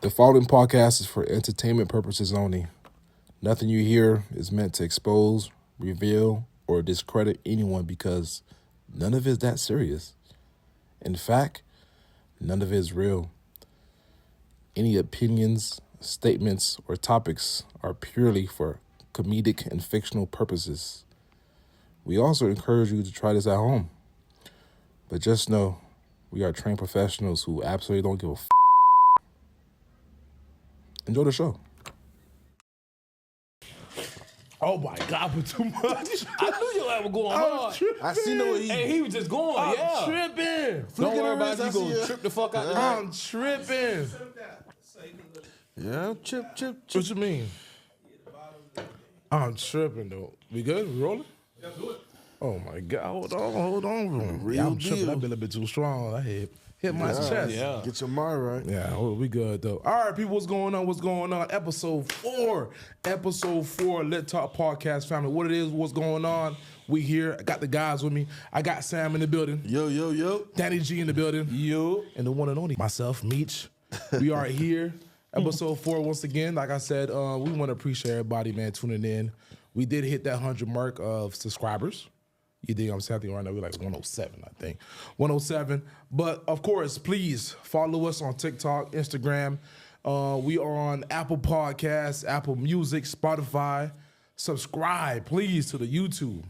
The following podcast is for entertainment purposes only. Nothing you hear is meant to expose, reveal, or discredit anyone because none of it is that serious. In fact, none of it is real. Any opinions, statements, or topics are purely for comedic and fictional purposes. We also encourage you to try this at home. But just know, we are trained professionals who absolutely don't give a f***. Enjoy the show. Oh my God, but too much. I knew your ass was going hard. I see no he. Hey, he was just going, I'm tripping. Don't worry about it. You gonna trip the fuck out the night. I'm tripping. Yeah, chip. What you mean? I'm tripping though. We good? We rolling? Yeah, do it. Oh my God, hold on. Real I'm tripping. deal. I've been a bit too strong. I hit my chest. Yeah. Get your mind right. Yeah, we good though. All right, people, what's going on? Episode 4. Let Talk Podcast family. What it is, what's going on? We here. I got the guys with me. I got Sam in the building. Yo. Danny G in the building. Yo. And the one and only myself, Meech. We are here. Episode 4 once again. Like I said, we want to appreciate everybody, man, tuning in. We did hit that 100 mark of subscribers. You think I'm saying? I think right now we're like 107, I think. 107. But of course, please follow us on TikTok, Instagram. We are on Apple Podcasts, Apple Music, Spotify. Subscribe, please, to the YouTube.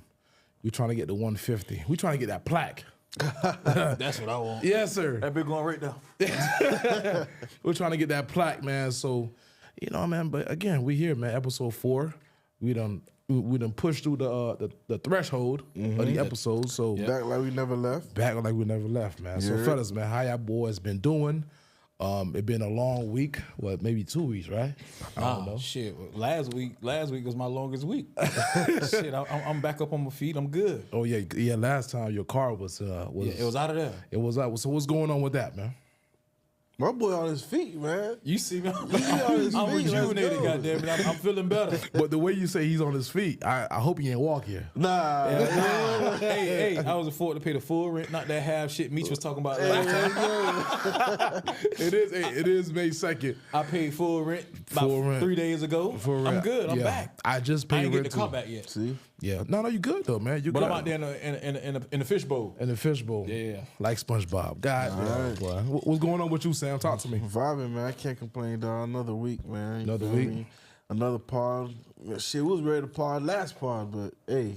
We're trying to get to 150. We're trying to get that plaque. That's what I want. Yes, sir. That big going right there. We're trying to get that plaque, man. So, man. But again, we here, man. Episode 4. We done pushed through the threshold of the episodes. So Back like we never left. Man. So fellas, man, how y'all boys been doing? It been a long week. What, maybe 2 weeks, right? I don't know. Shit. Last week was my longest week. Shit, I'm back up on my feet. I'm good. Oh yeah. Last time your car was Yeah, it was out of there. It was out. So what's going on with that, man? My boy on his feet, man. You see me? on his I'm feet, rejuvenated, let's go. goddammit. I'm feeling better. But the way you say he's on his feet, I hope he ain't walk here. Nah. Hey, I was afforded to pay the full rent, not that half shit Meech was talking about last time. It is May 2nd. I paid full rent about 3 days ago. I'm good. I'm back. I just I paid ain't get rent the car too. back yet. See? Yeah. No, you good though, man. You But good. I'm out there in the fishbowl. In the fishbowl. Yeah. Like SpongeBob. God damn, boy. What's going on with you, Sam? Talk to me. Vibing, man. I can't complain, dog. Another week, man. You Another feel week? me? Another pod. Shit, we was ready to pod last pod, but hey,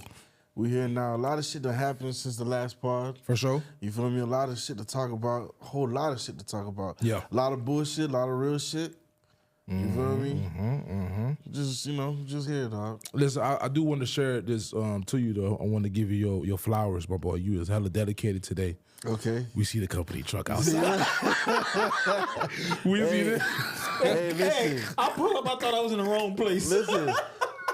we here now. A lot of shit that happened since the last pod. For sure. You feel me? A lot of shit to talk about. A whole lot of shit to talk about. Yeah. A lot of bullshit, a lot of real shit. You feel me? Just, just here, dog. Listen, I do want to share this to you though. I want to give you your flowers, my boy. You is hella dedicated today. Okay. We see the company truck outside. We see it. Hey, listen. Hey, I pulled up. I thought I was in the wrong place. Listen.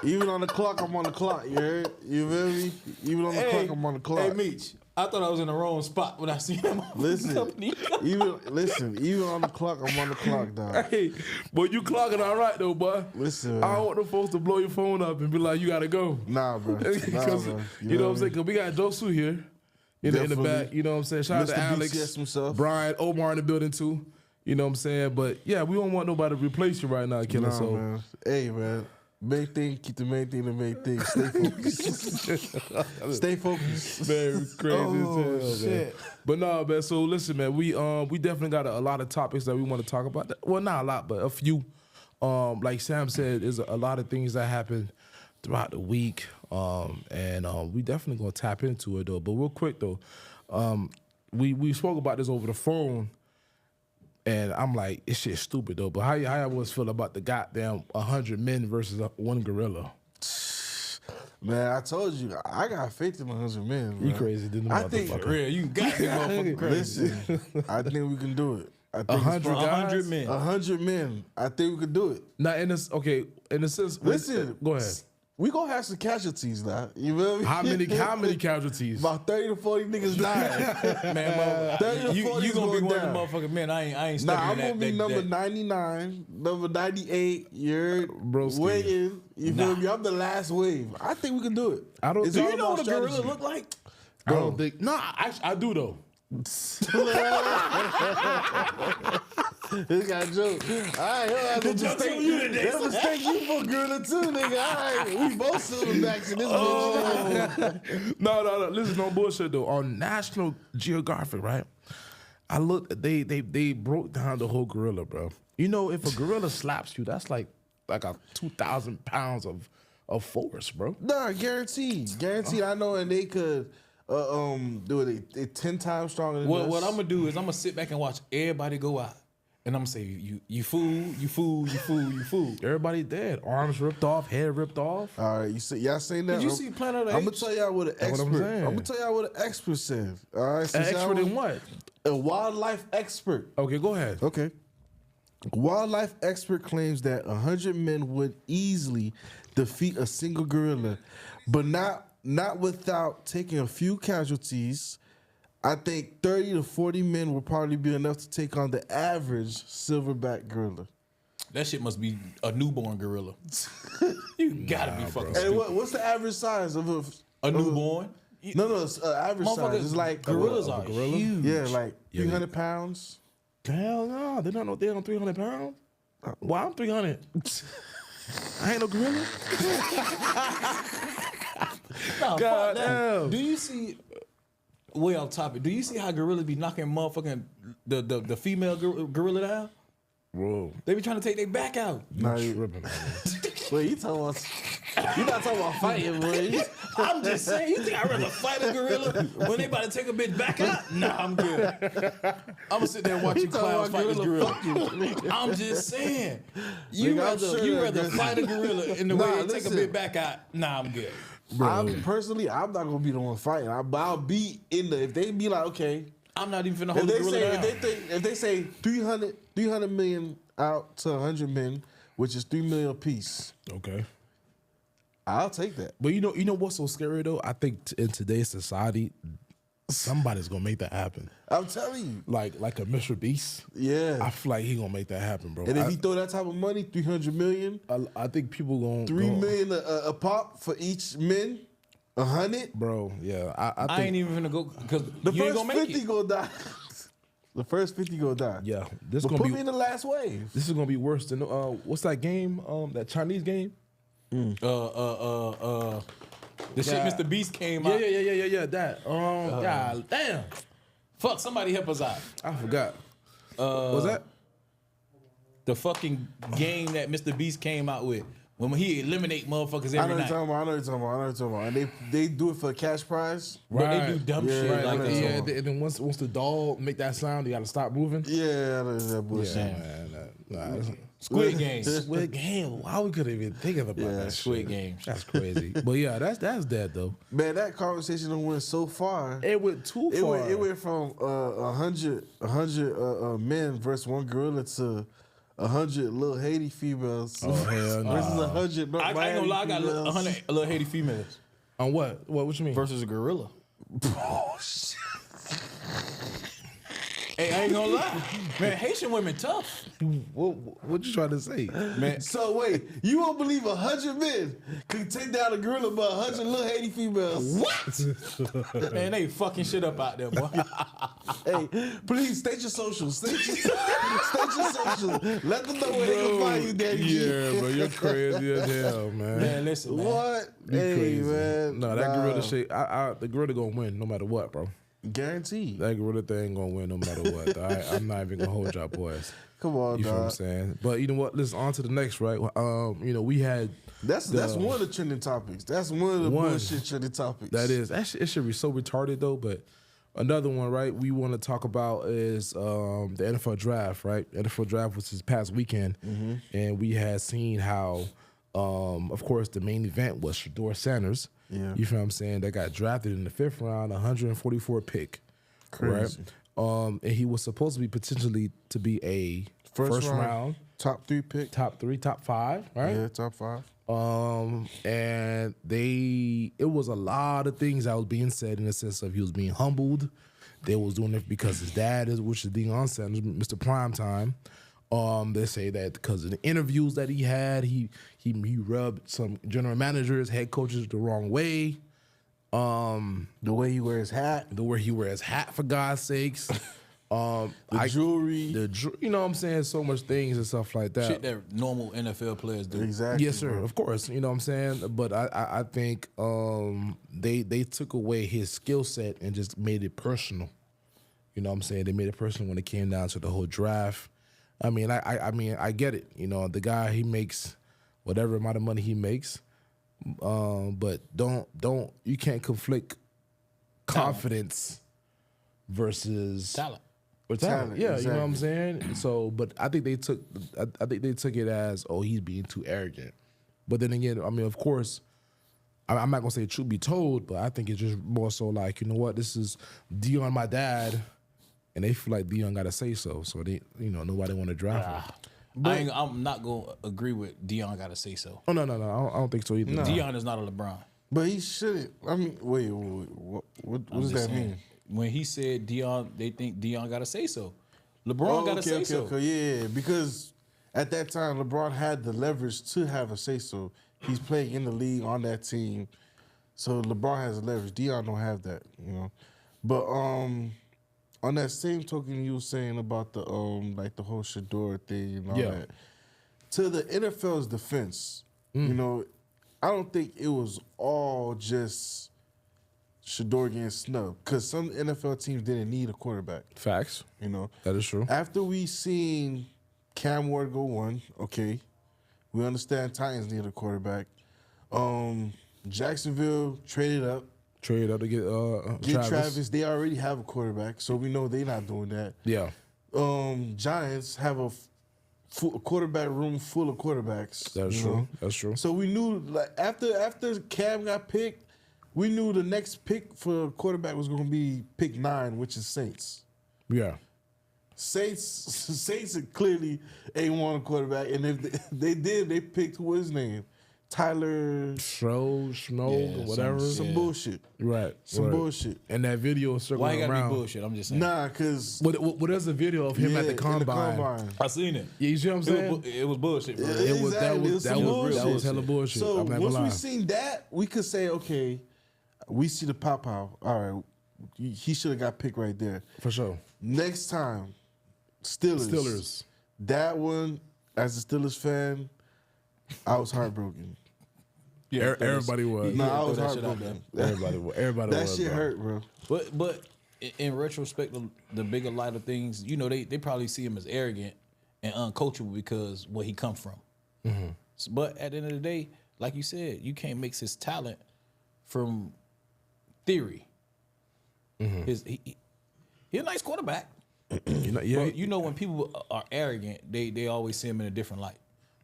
Even on the clock, I'm on the clock. You heard? You feel me? Even on the clock, I'm on the clock. Hey, Meech, I thought I was in the wrong spot when I seen him. Listen, even on the clock, I'm on the clock, dog. Hey, boy, you clocking all right though, boy. Listen, I man. don't want them folks to blow your phone up and be like, you gotta go. Nah, bro. Because, bro. you know what I'm saying? Because we got Josu here in the Definitely. back. You know what I'm saying? Shout out to Mr. Alex, BCS himself. Brian, Omar in the building too. You know what I'm saying? But yeah, we don't want nobody to replace you right now, Killer. Nah, So man. Hey, man. Main thing, keep the main thing the main thing. Stay focused. Stay focused. man, crazy Oh, as hell, man. shit. But no, man. So listen, man, we definitely got a lot of topics that we want to talk about. Well, not a lot, but a few. Like Sam said, there's a lot of things that happen throughout the week, and we definitely gonna tap into it though. But real quick though, we spoke about this over the phone, and I'm like, this shit's stupid though. But how y'all always feel about the goddamn 100 men versus one gorilla? Man, I told you, I got faith in 100 men. You man. crazy, didn't I think, motherfucker. Real, you got that motherfucker crazy. listen, I think we can do it. I think 100 guys? 100 men. 100 men. I think we could do it. Now, in this, okay, in a sense, Listen, go ahead. We gonna have some casualties now. You feel me? How many casualties? About 30 to 40 niggas dying. Man, 30 to 40 you gonna be going one of down. the motherfucking men. I ain't Nah, studying I'm that. gonna be number 99, number 98. You're Broski. waiting. You feel me? I'm the last wave. I think we can do it. I don't It's think- all Do you know about what a gorilla strategy. look like? I don't think. No, I do though. This guy joke. All right, the joke's on you today. That mistake you for gorilla too, nigga. All right, we both silverbacks in this bitch. No. Listen, no bullshit though. On National Geographic, right? I looked. They broke down the whole gorilla, bro. You know, if a gorilla slaps you, that's like a 2,000 pounds of force, bro. Nah, guaranteed. I know, and they could do it. They 10 times stronger than us. What I'm gonna do is I'm gonna sit back and watch everybody go out, and I'm gonna say, you fool. Everybody dead. Arms ripped off, head ripped off. All right, y'all seen that? Did you see Planet of the I'm gonna Apes? tell y'all what an That's what I'm expert. saying. I'm gonna tell y'all what an expert said. All right, An since y'all expert in was- what? A wildlife expert. Okay, go ahead. Okay. Wildlife expert claims that 100 men would easily defeat a single gorilla, but not without taking a few casualties. I think 30 to 40 men would probably be enough to take on the average silverback gorilla. That shit must be a newborn gorilla. You gotta be fucking Hey, stupid. what's the average size of A newborn? No, it's average size. Motherfuckers, It's like gorillas are huge. Yeah, like 300 pounds. Hell no, they don't know they're on 300 pounds. Well, I'm 300. I ain't no gorilla. Nah, God fuck that. damn. Do you see? Way off topic. Do you see how gorillas be knocking motherfucking the female gorilla down? Bro, They be trying to take their back out. Nah, you tripping, man. wait, you talking about? You not talking about fighting, boy. I'm just saying. You think I'd rather fight a gorilla when they about to take a bitch back out? Nah, I'm good. I'm gonna sit there and watch you clowns fight this gorilla. I'm just saying. You Nigga, I'm sure rather that's- fight a gorilla in the Nah, way they take a listen. bitch back out? Nah, I'm good. I'm not gonna be the one fighting. I'll be in the. If they be like, okay, I'm not even finna if hold the they gorilla say down. if they say 300 million out to 100 men, which is 3 million apiece, Okay. I'll take that. But you know what's so scary though? I think in today's society, somebody's gonna make that happen. I'm telling you. Like a Mr. Beast. Yeah. I feel like he gonna make that happen, bro. And if he throw that type of money, 300 million, I think people gonna 3 million a pop for each men, 100. bro. Yeah, I I think. ain't even finna go because The you ain't first gonna make 50 it. gonna die. The first 50 gonna die. Yeah, this But gonna put be me in the last wave. this is gonna be worse than what's that game? That Chinese game? The shit Yeah. Mr. Beast came Yeah, out. yeah. That. God damn, Fuck, somebody help us out. I forgot. Was that? The fucking game that Mr. Beast came out with when he eliminate motherfuckers I know every what night. you're talking about. And they do it for a cash prize. But they do Right. dumb Yeah, shit right, like I that. know. Yeah, and then once the dog make that sound, you gotta stop moving. Yeah, I know that bullshit. Man, Squid Games. Squid Game. Why we couldn't even think about that? Squid shit? Games. That's crazy. But yeah, that's dead though. Man, that conversation done went so far. It went too far. It went from 100 men versus one gorilla to 100 little Haiti females. Oh hell no. versus 100 I ain't gonna lie, I got 100 little Haiti females On what? What you mean? versus a gorilla. Oh shit! Hey, I ain't gonna lie. Man, Haitian women tough. What you trying to say? Man, So wait, you won't believe 100 men could take down a gorilla, but 100 little Haiti females. what? Man, they fucking shit up out there, boy. Hey, please state your socials. State your socials. Let them know where they can find you, Daddy. Yeah, bro, you're crazy as hell, man. Man, listen, man. What? You Hey, crazy. man. No, that Nah. gorilla shit. The gorilla gonna win no matter what, bro. Guaranteed. That gorilla thing gonna win no matter what. All right? I'm not even gonna hold y'all boys. Come on, You feel what I'm dog. saying? But you know what? Listen, on to the next, right? We had That's one of the trending topics. That's one of the One. bullshit trending topics. that is it should be so retarded though. But another one, right? We want to talk about is the NFL draft, right? NFL draft was this past weekend, and we had seen how, of course, the main event was Shador Sanders. Yeah. You feel what I'm saying? That got drafted in the 5th round, 144 pick. Crazy. Right? And he was supposed to be potentially to be a first round, top 3 pick. top 3, top 5, right? Yeah, top 5. And it was a lot of things that was being said in the sense of he was being humbled. They was doing it because his dad which is Deion Sanders, Mr. Primetime. They say that because of the interviews that he had, he rubbed some general managers, head coaches the wrong way. The way he wears his hat, The way he wears his hat, for God's sakes. jewelry. You know what I'm saying? So much things and stuff like that. Shit that normal NFL players do. Exactly. Yes, sir. bro. Of course. You know what I'm saying? But I think they took away his skill set and just made it personal. You know what I'm saying? They made it personal when it came down to the whole draft. I mean, I get it. You know, the guy, he makes whatever amount of money he makes. But you can't conflict confidence versus Talent. with talent. Talent, Yeah, you know what I'm exactly. saying? So, but I think they took it as, oh, he's being too arrogant. But then again, I mean, of course, I'm not gonna say truth be told, but I think it's just more so like, you know what, this is Dion, my dad, and they feel like Dion gotta say so. So they, you know, nobody want to draft him. I'm not gonna agree with Dion. Got to say so. Oh no, I don't think so either. Dion is not a LeBron. But he shouldn't. I mean, wait. What does just that saying. mean? When he said Dion, they think Dion got to say so. LeBron got to say so. Okay, yeah. Because at that time, LeBron had the leverage to have a say so. He's playing in the league on that team, so LeBron has the leverage. Dion don't have that, you know. But on that same token, you were saying about the like the whole Shador thing and all Yeah. that. To the NFL's defense, you know, I don't think it was all just Shador getting snubbed, because some NFL teams didn't need a quarterback. Facts. You know, That is true. after we seen Cam Ward go one, okay, we understand Titans need a quarterback. Jacksonville traded up, Trade up to get Travis. They already have a quarterback, so we know they're not doing that. Yeah. Giants have a quarterback room full of quarterbacks. That's you true. know? That's true. So we knew, like, after Cam got picked, we knew the next pick for quarterback was going to be pick 9, which is Saints. Yeah. Saints clearly ain't want a quarterback, and if they picked, what's his name, Tyler. Snow, Yeah, whatever. Some bullshit. Right. Some right. bullshit. And that video Why circling you gotta around. be bullshit? I'm just saying. Nah, cause What is a video of him at the combine? I seen it. Yeah, you see what I'm saying? It was bullshit, bro. It was that Exactly, was some bullshit. hella bullshit. So I'm not once gonna we lie. seen that, we could say, okay, we see the pop out. All right, he should have got picked right there. For sure. Next time, Steelers. That one, as a Steelers fan, I was heartbroken. Yeah, Everybody was. No, I throw was that shit out heartbroken. Everybody That was. shit bro. hurt, bro. But in retrospect, the bigger light of things, you know, they probably see him as arrogant and uncoachable because where he come from. So, but at the end of the day, like you said, you can't mix his talent from theory. He a nice quarterback. You know, yeah. But you know when people are arrogant, they always see him in a different light.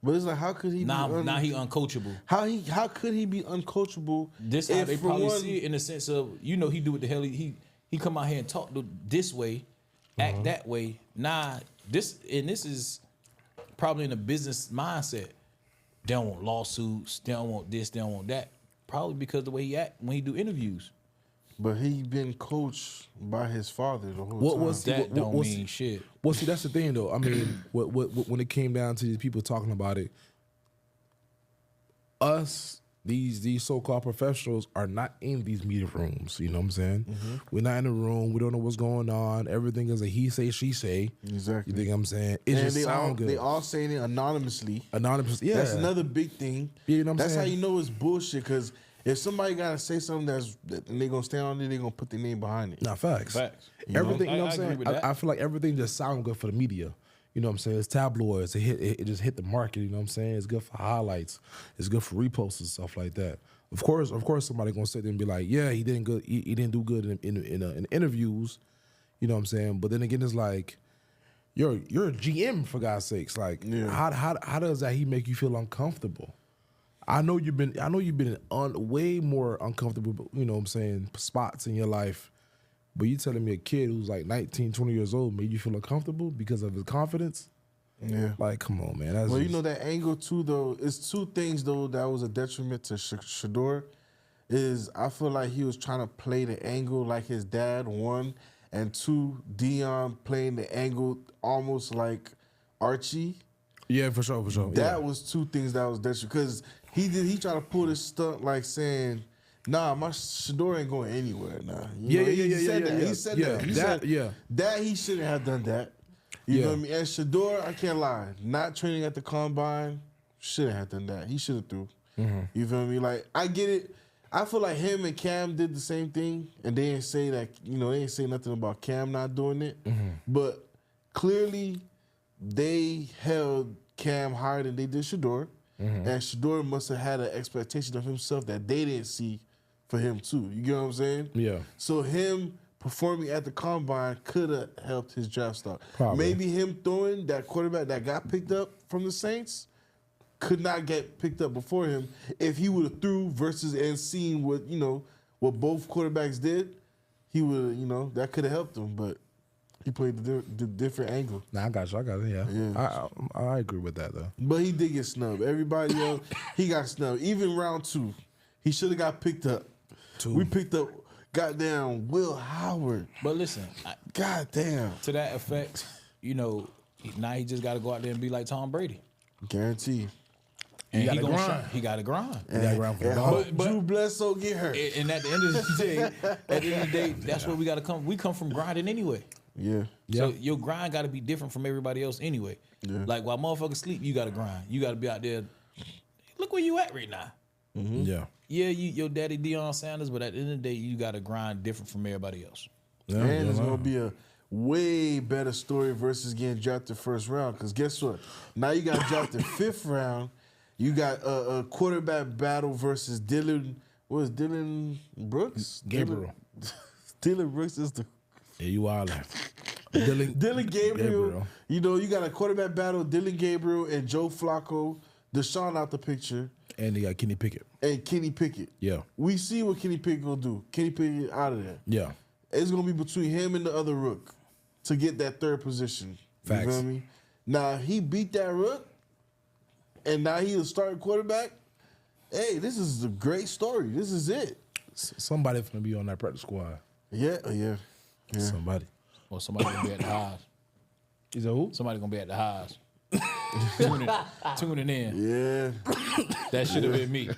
But it's like, how could he Now be he uncoachable. how could he be uncoachable? This how if they for probably one- see it, in the sense of, you know, he do what the hell he come out here and talk this way, act that way. Nah, this is probably in a business mindset. They don't want lawsuits. They don't want this. They don't want that. Probably because the way he act when he do interviews. But he been coached by his father the whole What time. was That don't mean shit. Well, see, that's the thing, though. I mean, what when it came down to these people talking about it, these so-called professionals are not in these meeting rooms. You know what I'm saying? We're not in the room. We don't know what's going on. Everything is a he say, she say. Exactly. You think what I'm saying? It And just they sound good. They all saying it anonymously. Anonymous. Yeah. That's another big thing. Yeah, you know what I'm That's saying? how you know it's bullshit. Because if somebody gotta say something and they gonna stand on it, they gonna put their name behind it. Nah, facts. Facts. Everything, I you know what I'm agree saying? with that. I feel like everything just sounds good for the media. You know what I'm saying? It's tabloids. It just hit the market. You know what I'm saying? It's good for highlights. It's good for reposts and stuff like that. Of course, somebody gonna sit there and be like, yeah, he didn't good. He didn't do good in interviews. You know what I'm saying? But then again, it's like, you're a GM, for God's sakes. Like, how does that he make you feel uncomfortable? I know you've been in way more uncomfortable, you know what I'm saying, spots in your life. But you telling me a kid who's like 19, 20 years old made you feel uncomfortable because of his confidence? Yeah. Like, come on, man. That's Well, you just- know that angle too, though. It's two things though that was a detriment to Shador. Is I feel like he was trying to play the angle like his dad, one, and two, Dion playing the angle almost like Archie. Yeah, for sure. That was two things that was detriment, because he tried to pull this stunt like saying Nah, my Shador ain't going anywhere. Nah. Yeah. He said that. He said that. He said Yeah. that he shouldn't have done that. You Yeah. know what I mean? And Shador, I can't lie, not training at the combine, shouldn't have done that. He should have threw. You feel me? Like, I get it. I feel like him and Cam did the same thing, and they didn't say that, they didn't say nothing about Cam not doing it. But clearly, they held Cam higher than they did Shador. And Shador must have had an expectation of himself that they didn't see for him too. You get what I'm saying? Yeah. So him performing at the combine could have helped his draft stock. Probably. Maybe him throwing that quarterback that got picked up from the Saints could not get picked up before him if he would have threw versus and seen what what both quarterbacks did. He would that could have helped him, but he played the different angle. Nah, I got you. Yeah. Yeah. I agree with that though. But he did get snubbed. Everybody else, he got snubbed. Even round 2, he should have got picked up. We picked up goddamn Will Howard. But listen, Goddamn. to that effect, now he just got to go out there and be like Tom Brady. Guarantee. And He he gotta gonna grind. shine. He got to grind. He got ground for the And dog. hope Drew Bledsoe get hurt. And at the end of the day, that's where we got to come. We come from grinding anyway. Yeah. So your grind got to be different from everybody else anyway. Yeah. Like while motherfuckers sleep, you got to grind. You got to be out there. Look where you at right now. Yeah. Yeah, your daddy Deion Sanders, but at the end of the day, you got to grind different from everybody else. Yeah, And it's yeah. going to be a way better story versus getting drafted first round. Because guess what? Now you got drafted 5th round. You got a quarterback battle versus Dylan. What is Dylan Brooks? Gabriel. Dylan Brooks is the Yeah, you are there. Dylan Gabriel. You got a quarterback battle, Dylan Gabriel and Joe Flacco. Deshaun out the picture. And they got Kenny Pickett. And Kenny Pickett. Yeah. We see what Kenny Pickett gonna do. Kenny Pickett out of there. Yeah. It's gonna be between him and the other rook to get that 3rd position. Facts. You feel me? Now he beat that rook, and now he's a starting quarterback. Hey, this is a great story. This is it. Somebody finna be on that practice squad. Yeah. Somebody. Or somebody gonna be at the highs. Is that who? Somebody gonna be at the highs. tuning in. Yeah. That should have been me.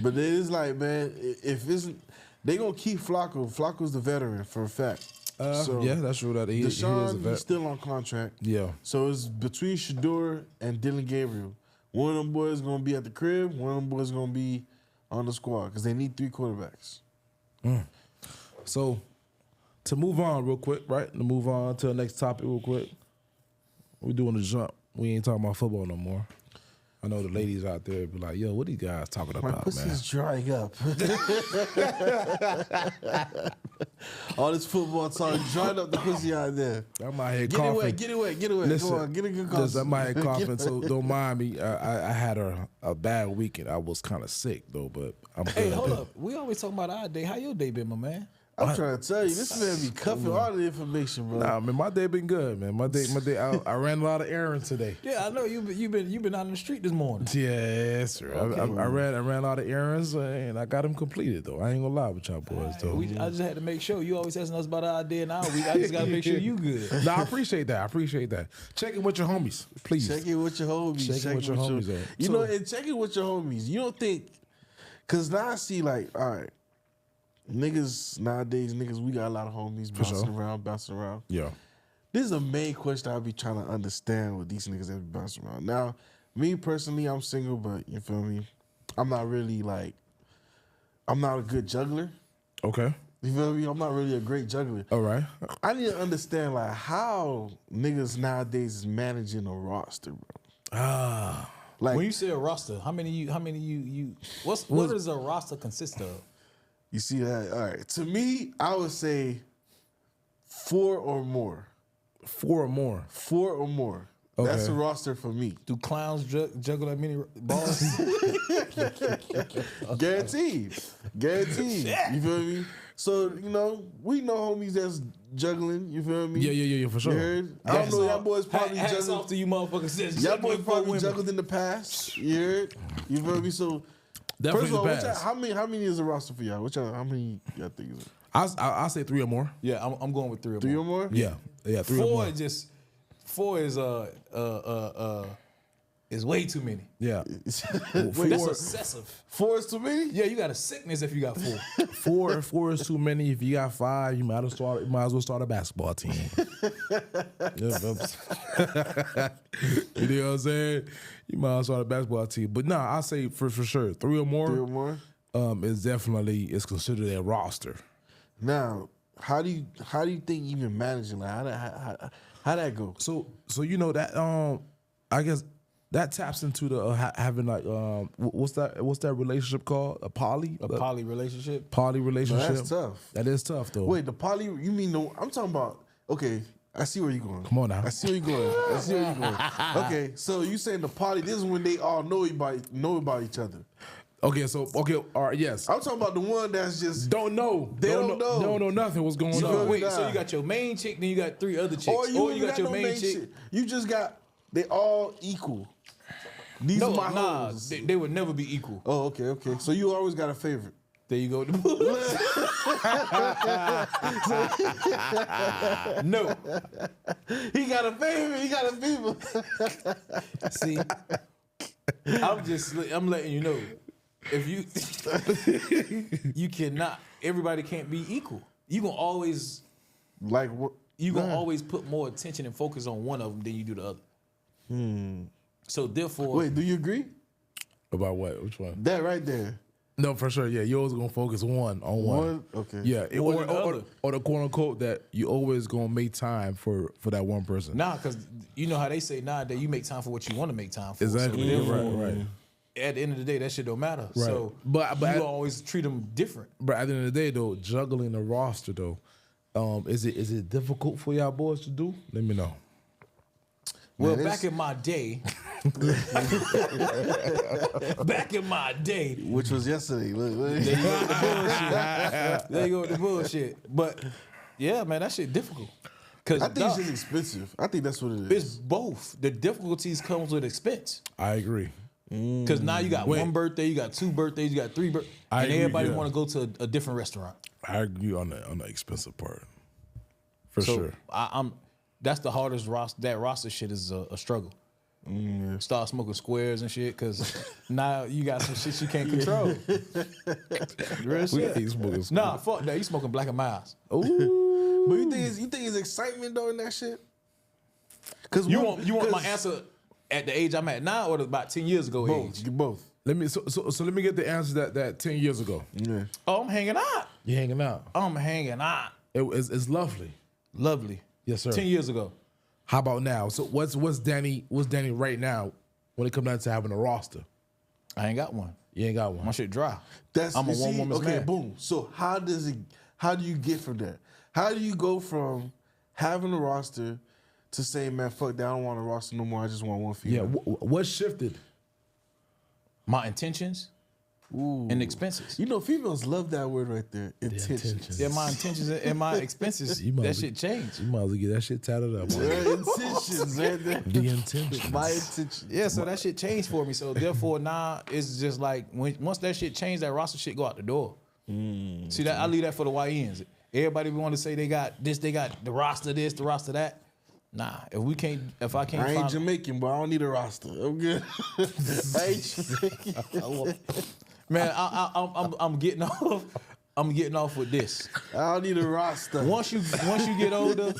But it is like, man, if isn't they gonna keep Flacco. Flacco's the veteran for a fact. Yeah, that's true. That he is a Deshaun, vet. he's still on contract. Yeah. So it's between Shador and Dylan Gabriel. One of them boys gonna be at the crib. One of them boys gonna be on the squad because they need 3 quarterbacks. So, to move on real quick, right? To move on to the next topic real quick. We're doing a jump. We ain't talking about football no more. I know the ladies out there be like, yo, what these guys talking My about, man? pussy's drying up. All this football talk drying up the pussy out there. I'm out here Get coughing. it away. Listen, Come on, get a good cough. listen, I'm out here coughing, so don't mind me. I had a bad weekend. I was kind of sick, though, but I'm good. Hey, hold up. We always talking about our day. How your day been, my man? I'm trying to tell you, this man be cuffing all the information, bro. Nah, man, my day been good, man. My day. I ran a lot of errands today. Yeah, I know you been out in the street this morning. Yes, sir. I ran a lot of errands, and I got them completed, though. I ain't gonna lie with y'all boys, though. I just had to make sure. You always asking us about our day and our week. I just gotta make sure you good. Nah, I appreciate that. Check in with your homies, please. Check it with your homies. Check in with your homies, though. You So- know, and check it with your homies. You don't think, because now I see, like, all right, niggas nowadays, we got a lot of homies bouncing around. Yeah. This is the main question I be trying to understand with these niggas that be bouncing around. Now, me personally, I'm single, but you feel me? I'm not really like, I'm not a good juggler. Okay. You feel me? I'm not really a great juggler. All right. I need to understand like how niggas nowadays is managing a roster, bro. Like When you say a roster, how many you what does a roster consist of? you see that? All right. To me, I would say 4 or more. 4 or more. 4 or more. That's a Okay. roster for me. Do clowns juggle that many balls? Guaranteed. You feel me? So, we know homies that's juggling. You feel me? Yeah, for sure. You heard? I don't know. Y'all boys probably hats juggled. off to you motherfuckers. Y'all boys probably juggled in the past. You heard? You feel me? So, Definitely first of all, the past. how many is a roster for y'all? How many y'all think is it? I'll say 3 or more. Yeah, I'm going with 3 or 3 more. or more? Yeah, 3 or 4 more. is just 4 is is way too many. Yeah. That's excessive. 4 is too many? Yeah, you got a sickness if you got 4. Four is too many. If you got 5, you might as well start a basketball team. You know what I'm saying? You might as well start a basketball team. But nah, I say for sure 3 or more. 3 or more? Is considered a roster. Now, how do you think even managing that? How that go? So you know that I guess that taps into the having like what's that relationship called? A poly Relationship. Poly relationship. No, that's tough. That is tough though. Wait, the poly? You mean the? I'm talking about. Okay, I see where you're going. Come on now. I see where you're going. Okay, so you saying the poly? This is when they all know about each other. Okay, all right, yes. I'm talking about the one that's just Don't know. They don't know. They don't know nothing. What's going So on? Wait, so you got your main chick, then you got 3 other chicks, or you got your no main chick. shit. You just got they all equal. These are my hoes. They would never be equal. Oh, okay. So you always got a favorite. There you go. No. He got a favorite. He got a people. See, I'm letting you know. If you cannot, everybody can't be equal. You gonna always Like what? always put more attention and focus on one of them than you do the other. So therefore, Wait, do you agree? About what? Which one? That right there. No, for sure. Yeah, you're always gonna focus on one. Okay. Yeah, More than the other. or the quote unquote that you always gonna make time for that one person. nah, because you know how they say nowadays you make time for what you want to make time for. Exactly. So therefore, Right. At the end of the day, that shit don't matter. Right. So, But you always treat them different. But at the end of the day, though, juggling the roster, though, is it difficult for y'all boys to do? Let me know. Well, Man, back in my day, Which was yesterday. Look. there you go with the bullshit. But yeah, man, that shit difficult. Cause I think it's just expensive. I think that's what it it's is. both. The difficulties comes with expense. I agree. Because now you got one birthday, you got 2 birthdays, you got 3 birthdays, I and agree, everybody yeah. want to go to a different restaurant. I agree on the expensive part, for So sure. I'm that's the hardest roster. That roster shit is a struggle. Start smoking squares and shit because now you got some shit you can't control. Real shit. Nah, fuck that. You smoking Black and Miles. Ooh, But you think it's excitement though in that shit? Cause You want my answer at the age I'm at now or about 10 years ago age? Both. let me let me get the answer that 10 years ago. Yeah. Oh, I'm hanging out. You hanging out? I'm hanging out. It's lovely. Lovely. Yes, sir. 10 years ago. How about now? So what's Danny right now when it comes down to having a roster? I ain't got one. You ain't got one. My shit dry. I'm a one woman's okay, man. boom. So how do you get from there? How do you go from having a roster to saying, man, fuck that, I don't want a roster no more. I just want one Yeah. female. What shifted? My intentions and expenses. You know, females love that word right there. Intentions. Yeah, my intentions and my expenses, You might that be- shit changed. You might as well get that shit tatted up. man. Intentions, man. The intentions. My intentions. Yeah, so that shit changed for me. So therefore now it's just like once that shit changed, that roster shit go out the door. See that I leave that for the YNs. Everybody want to say they got this, they got the roster this, the roster that. Nah, if I can't I ain't find Jamaican, but I don't need a roster. I'm good. I ain't Jamaican. man, I'm getting off. I'm getting off with this. I don't need a roster. Once you get older,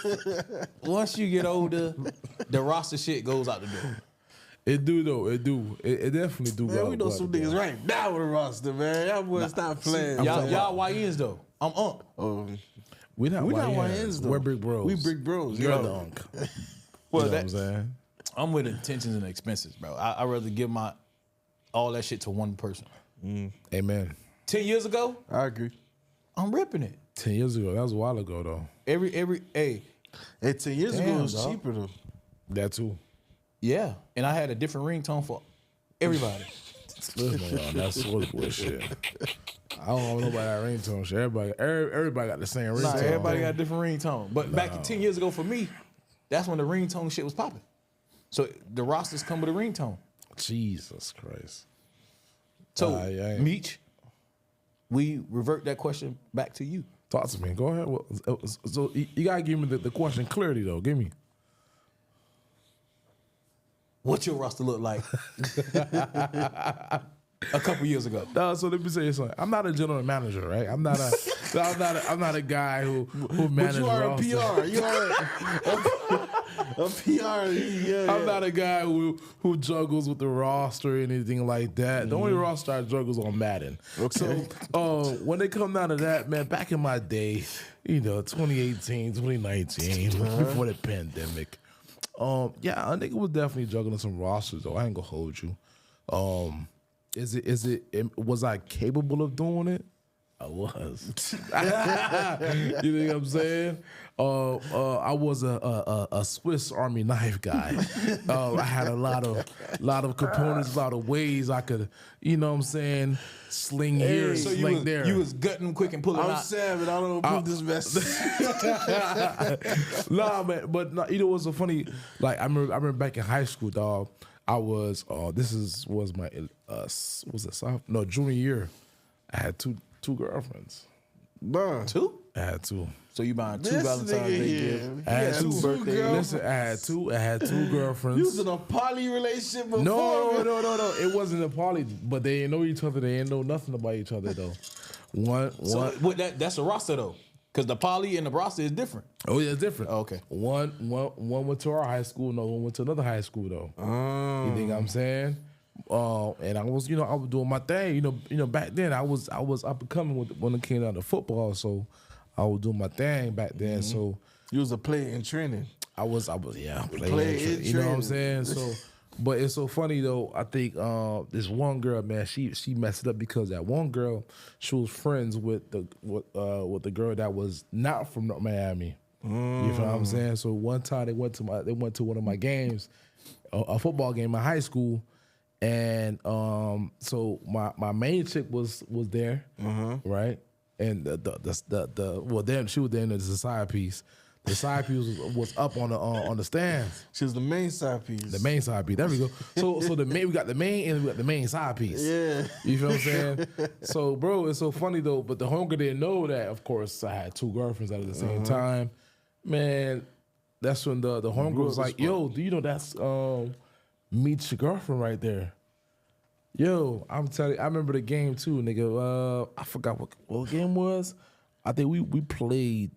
the roster shit goes out the door. It do though. It do. It definitely do. Man, we know some niggas right now with a roster, man. Y'all boys stop playing. Y'all YNs though. I'm up. Oh, We not we not YNs YNs though. We're big bros. We big bros. You're yo. the unk. Well, You know what I'm saying? I'm with intentions and expenses, bro. I'd rather give all that shit to one person. Amen. 10 years ago, I agree. I'm ripping it. 10 years ago. That was a while ago though. Hey, Hey, 10 years ago, Damn, it was dog. cheaper though. That too. yeah. And I had a different ringtone for everybody. Listen, y'all, that's sort of bullshit. I don't know about that ringtone shit. Everybody got the same ringtone. Nah, everybody got a different ringtone. But back 10 years ago for me, that's when the ringtone shit was popping. So the rosters come with a ringtone. Jesus Christ. So, yeah. Meech, we revert that question back to you. Talk to me. Go ahead. Well, so you gotta give me the question clearly though. Give me. what your roster look like a couple years ago. No, so let me say something. I'm not a general manager, right? I'm not a guy who manages. But you are a rosters. PR. You are a PR. Yeah. I'm not a guy who juggles with the roster or anything like that. The only roster I juggle is on Madden. Okay. So when they come down to that, man, back in my day, 2018, 2019, before the pandemic, yeah, I think it was definitely juggling some rosters though. I ain't gonna hold you. Was I capable of doing it? I was. You know what I'm saying? I was a Swiss Army knife guy. I had a lot of components, a lot of ways I could, sling here, So sling there. you was gutting them quick and pulling I'm out. sad, but I don't approve this message. Nah, man, but no, what's so funny? Like I remember back in high school, dog. I was was my junior year. I had two girlfriends. Bruh. Two? I had two. So you buying two This Valentine's nigga Day here. gifts? I had two birthday girls. Listen, I had two girlfriends. You was in a poly relationship before? No. It wasn't a poly, but they didn't know each other. They didn't know nothing about each other though. So that's a roster though, because the poly and the roster is different. Oh yeah, it's different. Oh, okay. One went to our high school. No one went to another high school though. You think I'm saying? And I was doing my thing. Back then I was up and coming when it came down to football. So I was doing my thing back then. So You was a player in training. I was playing. Play in You know what I'm training. saying? So, but it's so funny though. I think this one girl, man, she messed it up because that one girl, she was friends with the girl that was not from Miami. You feel what I'm saying? So one time they went to one of my games, a football game in my high school, and so my main chick was there, right? And then she was there in the side piece. The side piece was up on the stands. She was the main side piece. The main side piece. There we go. So we got the main and we got the main side piece. Yeah. You feel what I'm saying? So, bro, it's so funny though. But the homegirl didn't know that. Of course, I had two girlfriends at the same time. Man, that's when the homegirl was like, "Yo, do you know that's Meech's girlfriend right there?" Yo, I'm telling you, I remember the game too, nigga. I forgot what game was. I think we played,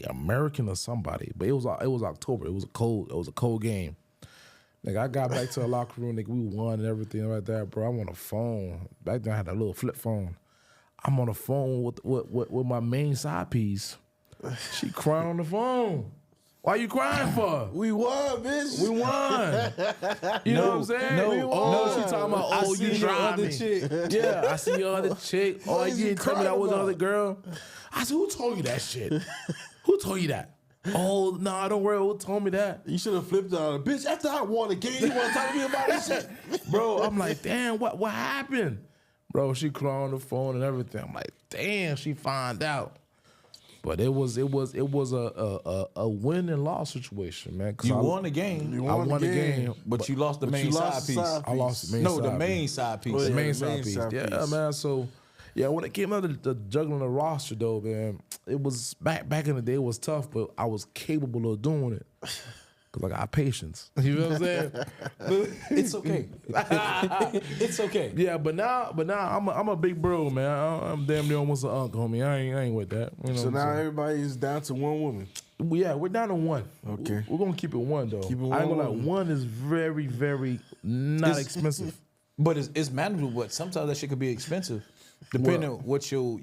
American or somebody, but it was October. It was a cold game. Nigga, I got back to the locker room, nigga, we won and everything like that, bro. I'm on the phone. Back then I had a little flip phone. I'm on the phone with my main side piece. She crying on the phone. Why you crying for? We won, bitch. We won. You know what I'm saying? No, She talking about, I you see your drive other me. chick. Yeah, I see your other chick. Oh, What you is you didn't tell me that crying was the about? other girl. I said, who told you that shit? Who told you that? Oh, no, don't worry. Who told me that? You should have flipped out. Bitch, after I won the game, you want to talk to me about this shit? Bro, I'm like, damn, what happened? Bro, she crying on the phone and everything. I'm like, damn, she found out. But it was a win and loss situation, man. You won the game, I won the game, but you lost the But main you side lost the piece. side I lost the main No, side the piece. main side piece. Oh, The yeah, main the side main piece. side Yeah, piece. man. So, yeah, when it came out to the juggling the roster, though, man, it was back in the day. It was tough, but I was capable of doing it because I got patience. You know what I'm saying? It's okay. It's okay. Yeah, but now I'm a big bro, man. I'm damn near almost an uncle, homie. I ain't with that. You know So what now I'm saying? everybody's down to one woman. Yeah, we're down to one. Okay. We're gonna keep it one though. Keep it I ain't gonna lie, one. one is very, very not expensive. But it's manageable. But sometimes that shit could be expensive, depending on what your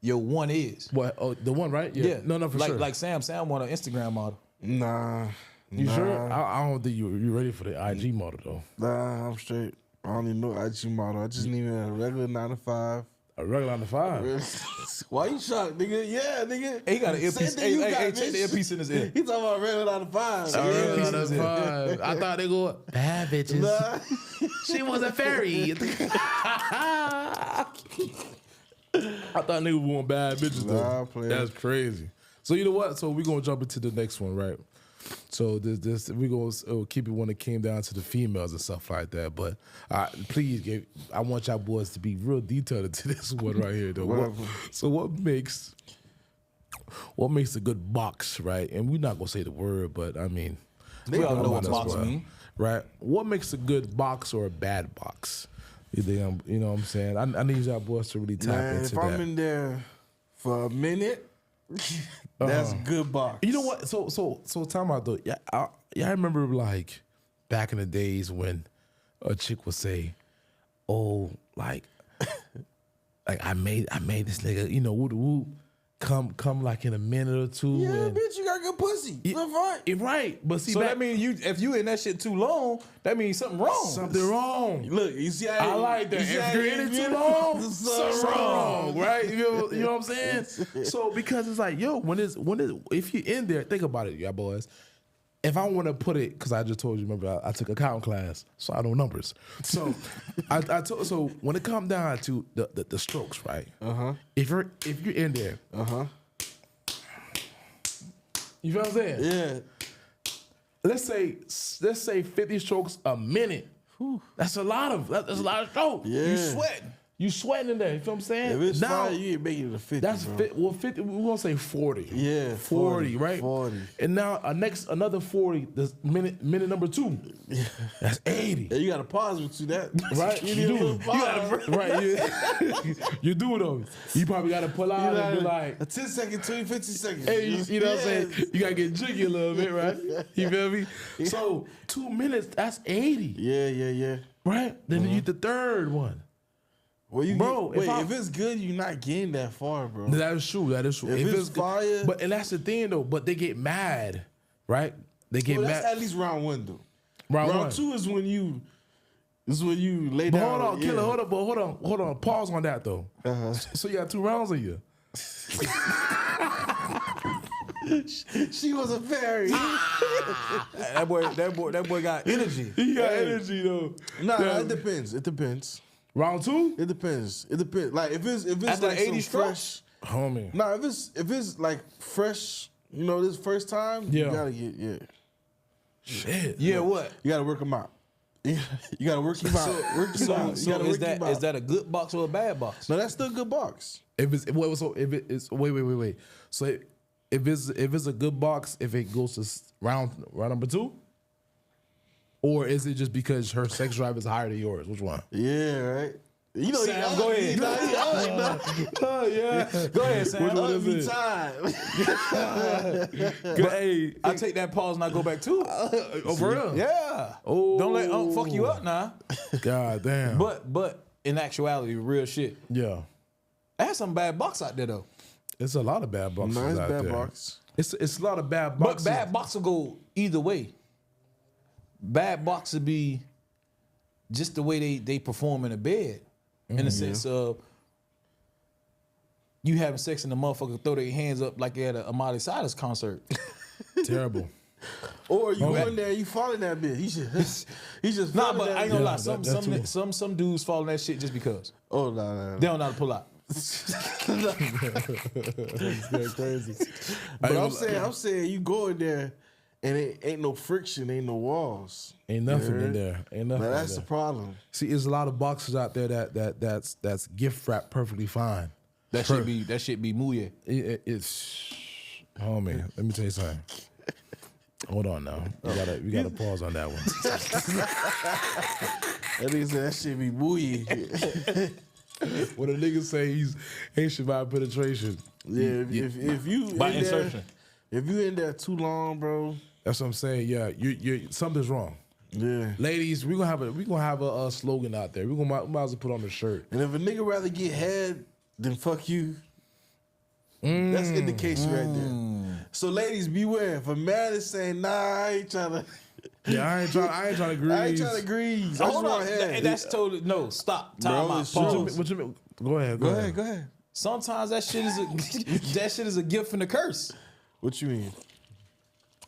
one is. What? Oh, the one, right? Yeah. No, for sure. Like Sam want an Instagram model. Nah. You sure? I don't think you're ready for the IG model though. Nah, I'm straight. I don't need no IG model. I just need a regular 9 to 5. A regular 9 to 5. Why you shocked, nigga? Yeah, nigga. He got an earpiece. Same thing you got, Hey, check the bitch. earpiece in his ear. He talking about regular 9 to 5. A regular 9 to 5. I thought they go bad bitches. Nah. She was a fairy. I thought niggas were going bad bitches though. Nah, player. That's crazy. So you know what? So we're gonna jump into the next one, right? So this we gonna keep it when it came down to the females and stuff like that. But please, I want y'all boys to be real detailed into this one right here, though. What makes a good box, right? And we're not gonna say the word, but I mean, We all know what might as box well. mean. right? What makes a good box or a bad box? You know what I'm saying? I need y'all boys to really tap Man, into if that. I'm in there for a minute, that's good box. You know what? So time out though. Yeah, I remember like back in the days when a chick would say, "Oh, like I made this nigga, you know, woo come like in a minute or two." Yeah, and, bitch, you got good pussy. Feel fine. right? But see, So back, that means if you in that shit too long, that means something wrong. something wrong. Look, you see I how like that. you see If how you're in it too long, something wrong, right? You know what I'm saying? So because it's like, yo, if you're in there, think about it, y'all boys. If I want to put it, because I just told you, remember I took accounting class, so I know numbers. So so when it comes down to the strokes, right? If you're in there, you feel what I'm saying? Yeah. Let's say 50 strokes a minute. That's a lot of strokes. Yeah. You sweating. You sweating in there. You feel what I'm saying? If it's Now, fine, you ain't making it a 50, that's bro. 50. We're gonna say 40. Yeah, 40, right? 40. And now another 40. The minute number 2. That's 80. Yeah, you got to pause with you that. Right? You You need a do. little pause. Right? You do though. You probably gotta pull out and be like, a 10 second, 20, 50 seconds. hey, you know what I'm saying? Yes. You gotta get jiggy a little bit, right? You feel me? So 2 minutes, that's 80. Yeah. Right? Then you get the third one. Well, you Bro, get, if if it's good, you're not getting that far, bro. That is true. If it's fire- but and that's the thing though. But they get mad, right? They get Well, mad. that's at least round 1 though. Round one. 2 is when you lay But down. hold on, yeah. killer. Hold on. Pause on that though. So you got 2 rounds in you. She was a fairy. That boy got energy. He got energy though. Nah, Yeah. it depends. It depends. Round 2, It depends. It depends. Like if it's After like 80 some fresh. strokes? homie. Nah, if it's like fresh, you know, this first time, Yeah. you gotta get Shit. Yeah, what? you gotta work them out. You gotta work him out. Work him So, out. You so gotta is work him out. that a good box or a bad box? No, that's still a good box. If it's wait. So if it's a good box, if it goes to round number 2, or is it just because her sex drive is higher than yours? Which one? Yeah, right. You know, Sam, go ahead. Oh yeah. Go ahead, Sam. Which one is every it? time. But hey, I take that pause and I go back too. oh for real? Yeah. Oh. Don't let fuck you up now. God damn. But in actuality, real shit. yeah, I had some bad box out there though. it's a lot of bad boxes No, it's out bad there. box. It's a lot of bad But boxes. bad box will go either way. Bad box would be just the way they perform in the bed. In the sense of you having sex and the motherfucker throw their hands up like they at a Miley Cyrus concert. Terrible. Or you Okay. go in there, you fall in that bitch. He just Nah, fall in but that I ain't gonna Yeah, lie. that too. Some dudes fall in that shit just because Oh no. they don't know how to pull out. That's crazy. But I'm saying you go in there and it ain't no friction, ain't no walls. Ain't nothing Yeah. in there. Ain't nothing. Now in that's there. the problem. See, there's a lot of boxes out there that's gift wrapped perfectly fine. That shit be muye. It's homie. Let me tell you something. Hold on now. We gotta pause on that one. That nigga said that shit be booey. When a nigga say he's ain't survived penetration, Yeah, if you By in insertion. there, if you in there too long, bro. that's what I'm saying. Yeah, you something's wrong. Yeah. Ladies, we gonna have a slogan out there. We might as well put on the shirt. And if a nigga rather get head than fuck you, that's indication right there. So ladies, beware. If a man is saying, nah, I ain't trying to. Yeah, I ain't trying to grease. I ain't trying to grease. I just Hold on. want head. That's totally no. Stop. Time Bro, out. it's true. Pause. What you mean? Go ahead. Go ahead. Sometimes that shit is a gift and a curse. What you mean?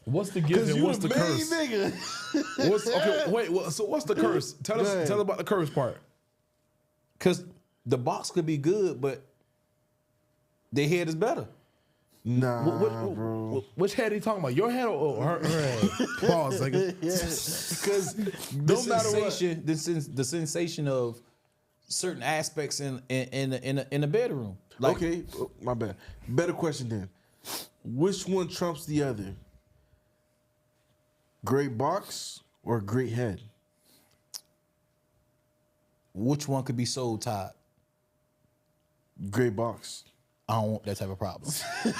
What's the gift and what's the main curse? nigga. Okay, wait. So what's the curse? Tell Go ahead. about the curse part. Cause the box could be good, but their head is better. Nah, What- bro. Which head are you talking about? Your head or her head? Pause, nigga. Because the sensation of certain aspects in the bedroom. Like, Okay, my bad. Better question then. Which one trumps the other? Great box or great head? Which one could be soul tied? Great box. I don't want that type of problem. I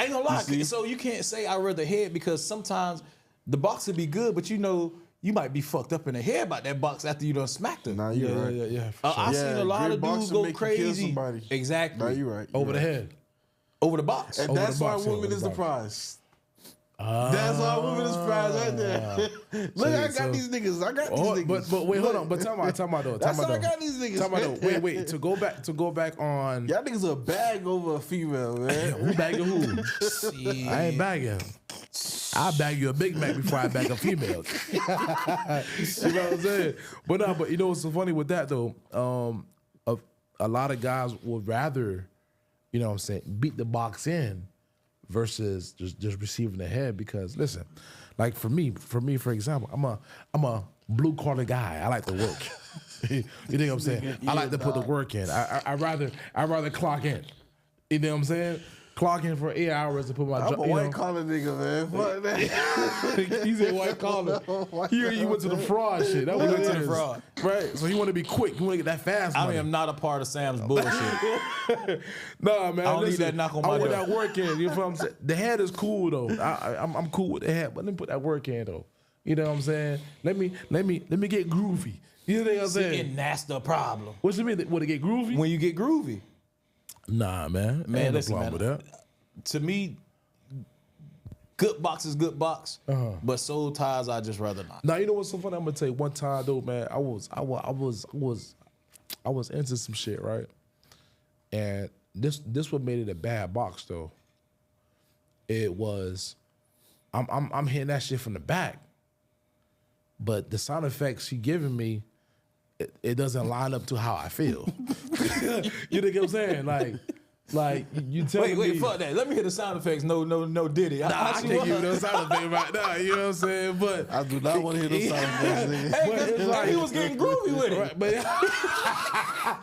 ain't gonna lie. So you can't say I rather head because sometimes the box would be good, but you know you might be fucked up in the head about that box after you done smacked her. Nah, you're right. Yeah. I've seen a lot of dudes go crazy. Exactly. Nah, you're right. Over the head. Over the box. And Over that's the why box, women over the is the box. prize. That's why women is prize right there. Look, I got these niggas. I got these niggas. But wait, hold on. But time out though. That's Time how I out got these niggas. though. Time out though. Wait. To go back on. Y'all niggas a bag over a female, man. Who bagging who? Shit. I ain't bagging. I bag you a Big Mac before I bag a female. You know what I'm saying? But you know what's so funny with that though? A lot of guys would rather, you know what I'm saying, beat the box in versus just receiving the head because listen, like for me, for example, I'm a blue collar guy. I like to work. You know what I'm saying? I like to put the work in. I rather clock in. You know what I'm saying? Clock in for 8 hours to put my I'm job. a white collar nigga, man. Fuck that. He said white collar. He went to the fraud shit. That was Went to it the is. fraud. Right. So he want to be quick. He want to get that fast I money. am not a part of Sam's bullshit. Nah, man. I don't need listen, that knock on I my want door. that work in. You know what I'm saying? The head is cool though. I'm cool with the head, but let me put that work in though. You know what I'm saying? Let me get groovy. You know what I'm saying? And that's the problem. What you mean? Would it get groovy? When you get groovy. Nah, man. Man, Ain't no listen, problem man. with that. To me, good box is good box, but soul ties I just rather not. Now you know what's so funny? I'm gonna tell you one time though, man. I was into some shit, right? And this what made it a bad box though. It was, I'm hitting that shit from the back, but the sound effects she giving me, it doesn't line up to how I feel. You know what I'm saying? Like you tell me. Wait, fuck that. Let me hear the sound effects. No, Diddy. Nah, I can't give you no sound effect right now. You know what I'm saying? But I do not want to hear the sound effects, nigga. Hey, But it's 'cause like- he was getting groovy with it. right, but